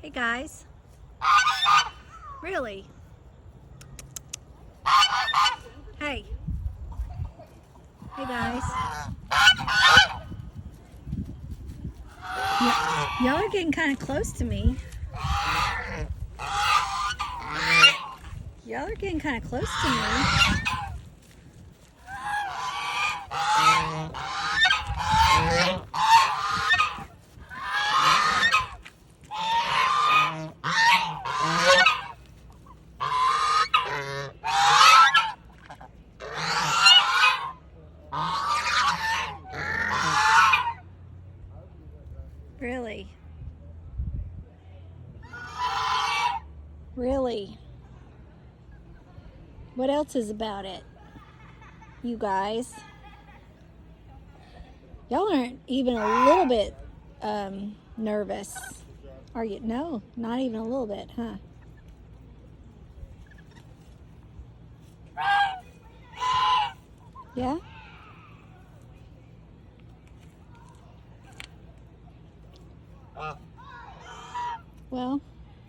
Hey guys. Really? Hey. Hey guys. Y'all are getting kind of close to me. Y'all are getting kind of close to me. Really? Really? What else is about it? You guys? Y'all aren't even a little bit nervous, are you? No, not even a little bit, huh? Yeah? Well,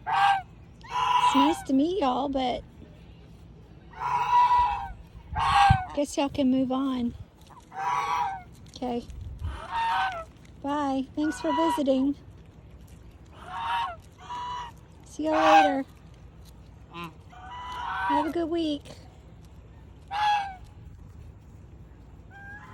it's nice to meet y'all, but guess y'all can move on. Okay. Bye. Thanks for visiting. See y'all later. Have a good week.